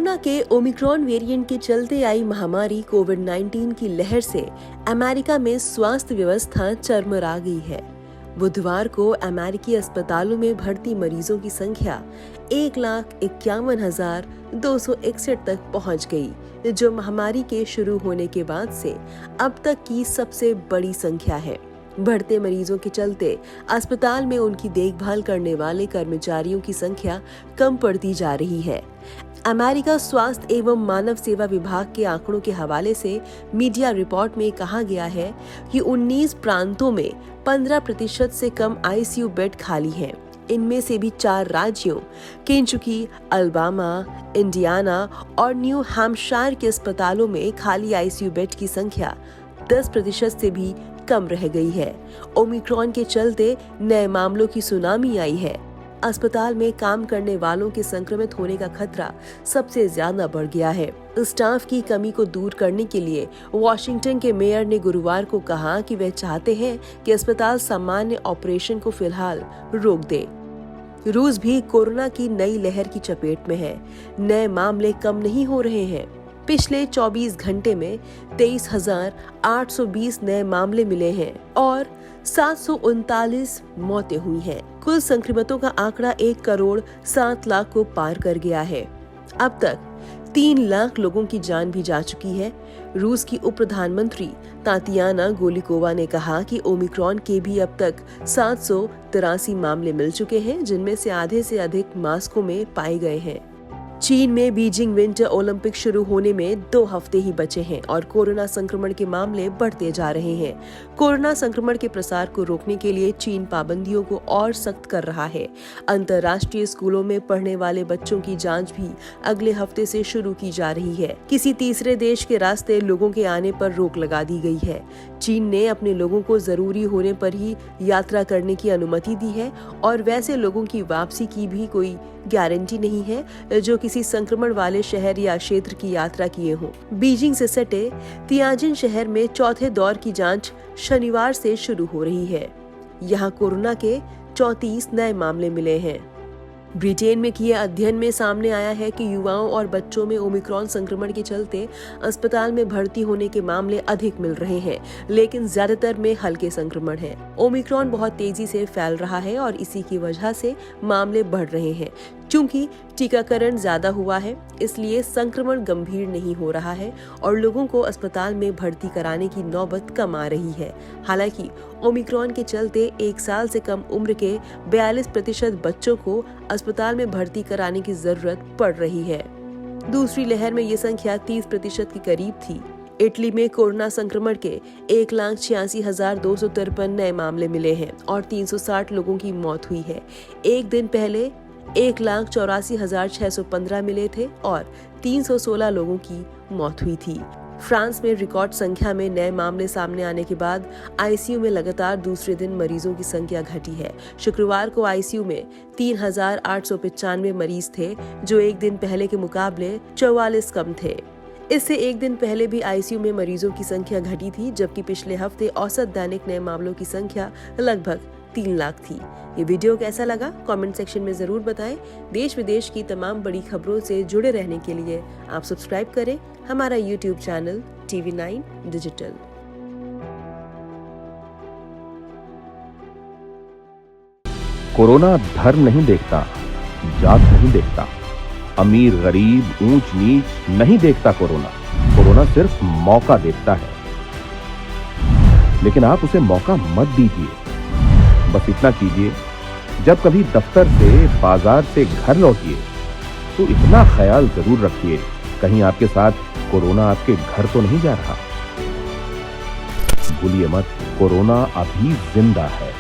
Corona के Omicron variant के चलते आई महामारी कोविड-19 की लहर से अमेरिका में स्वास्थ्य व्यवस्था चरमरा गई है। बुधवार को अमेरिकी अस्पतालों में भर्ती मरीजों की संख्या 1,51,261 तक पहुंच गई, जो महामारी के शुरू होने के बाद से अब तक की सबसे बड़ी संख्या है। बढ़ते मरीजों के चलते अस्पताल में उनकी देखभाल करने वाले कर्मचारियों की संख्या कम पड़ती जा रही है। अमेरिका स्वास्थ्य एवं मानव सेवा विभाग के आंकड़ों के हवाले से मीडिया रिपोर्ट में कहा गया है कि 19 प्रांतों में 15% से कम आईसीयू बेड खाली हैं। इनमें से भी 4 राज्यों केंटुकी, अलबामा, इंडियाना और न्यू हैम्पशायर के अस्पतालों में खाली आईसीयू बेड की संख्या 10% से भी कम रह गई है। ओमिक्रॉन के चलते नए मामलों की सुनामी आई है। अस्पताल में काम करने वालों के संक्रमित होने का खतरा सबसे ज्यादा बढ़ गया है। स्टाफ की कमी को दूर करने के लिए वॉशिंगटन के मेयर ने गुरुवार को कहा कि वे चाहते हैं कि अस्पताल सामान्य ऑपरेशन को फिलहाल रोक दे। रूस भी कोरोना की नई लहर की चपेट में है। नए मामले कम नहीं हो रहे हैं। पिछले 24 घंटे में 23,820 नए मामले मिले हैं और 739 मौतें हुई हैं। कुल संक्रमितों का आंकड़ा 1,07,00,000 को पार कर गया है। अब तक 3 लाख लोगों की जान भी जा चुकी है। रूस की उप प्रधानमंत्री तातियाना गोलिकोवा ने कहा कि ओमिक्रॉन के भी अब तक 783 मामले मिल चुके हैं, जिनमें से आधे से अधिक मास्को में पाए गए हैं। चीन में बीजिंग विंटर ओलंपिक शुरू होने में 2 हफ्ते ही बचे हैं और कोरोना संक्रमण के मामले बढ़ते जा रहे हैं। कोरोना संक्रमण के प्रसार को रोकने के लिए चीन पाबंदियों को और सख्त कर रहा है। अंतर्राष्ट्रीय स्कूलों में पढ़ने वाले बच्चों की जांच भी अगले हफ्ते से शुरू की जा रही है। किसी तीसरे देश के रास्ते लोगों के आने पर रोक लगा दी गई है। चीन ने अपने लोगों को जरूरी होने पर ही यात्रा करने की अनुमति दी है और वैसे लोगों की वापसी की भी कोई गारंटी नहीं है जो किसी संक्रमण वाले शहर या क्षेत्र की यात्रा किए हों। बीजिंग से सटे तियाजिन शहर में चौथे दौर की जांच शनिवार से शुरू हो रही है। यहाँ कोरोना के 34 नए मामले मिले हैं। ब्रिटेन में किए अध्ययन में सामने आया है कि युवाओं और बच्चों में ओमिक्रॉन संक्रमण के चलते अस्पताल में भर्ती होने के मामले अधिक मिल रहे हैं, लेकिन ज्यादातर में हल्के संक्रमण है। ओमिक्रॉन बहुत तेजी से फैल रहा है और इसी की वजह से मामले बढ़ रहे हैं। क्योंकि टीकाकरण ज्यादा हुआ है, इसलिए संक्रमण गंभीर नहीं हो रहा है और लोगों को अस्पताल में भर्ती कराने की नौबत कम आ रही है। हालांकि ओमिक्रॉन के चलते 1 साल से कम उम्र के 42% बच्चों को अस्पताल में भर्ती कराने की जरूरत पड़ रही है। दूसरी लहर में ये संख्या 30% के करीब थी। इटली में कोरोना संक्रमण के 1,86,253 नए मामले मिले हैं और 360 लोगों की मौत हुई है। एक दिन पहले 1,84,615 मिले थे और 316 लोगों की मौत हुई थी। फ्रांस में रिकॉर्ड संख्या में नए मामले सामने आने के बाद आईसीयू में लगातार दूसरे दिन मरीजों की संख्या घटी है। शुक्रवार को आईसीयू में 3,895 मरीज थे, जो एक दिन पहले के मुकाबले 44 कम थे। इससे एक दिन पहले भी आईसीयू में मरीजों की संख्या घटी थी, जबकि पिछले हफ्ते औसत दैनिक नए मामलों की संख्या लगभग 3 लाख थी। ये वीडियो कैसा लगा कमेंट सेक्शन में जरूर बताएं। देश विदेश की तमाम बड़ी खबरों से जुड़े रहने के लिए आप सब्सक्राइब करें हमारा YouTube channel TV9 digital. Corona धर्म नहीं देखता, जात नहीं देखता, अमीर गरीब ऊंच नीच नहीं देखता। कोरोना सिर्फ मौका देखता है, लेकिन आप उसे मौका मत दीजिए। बस इतना कीजिए, जब कभी दफ्तर से बाजार से घर लौटिए तो इतना ख्याल जरूर रखिए कहीं आपके साथ कोरोना आपके घर तो नहीं जा रहा। भूलिए मत, कोरोना अभी जिंदा है।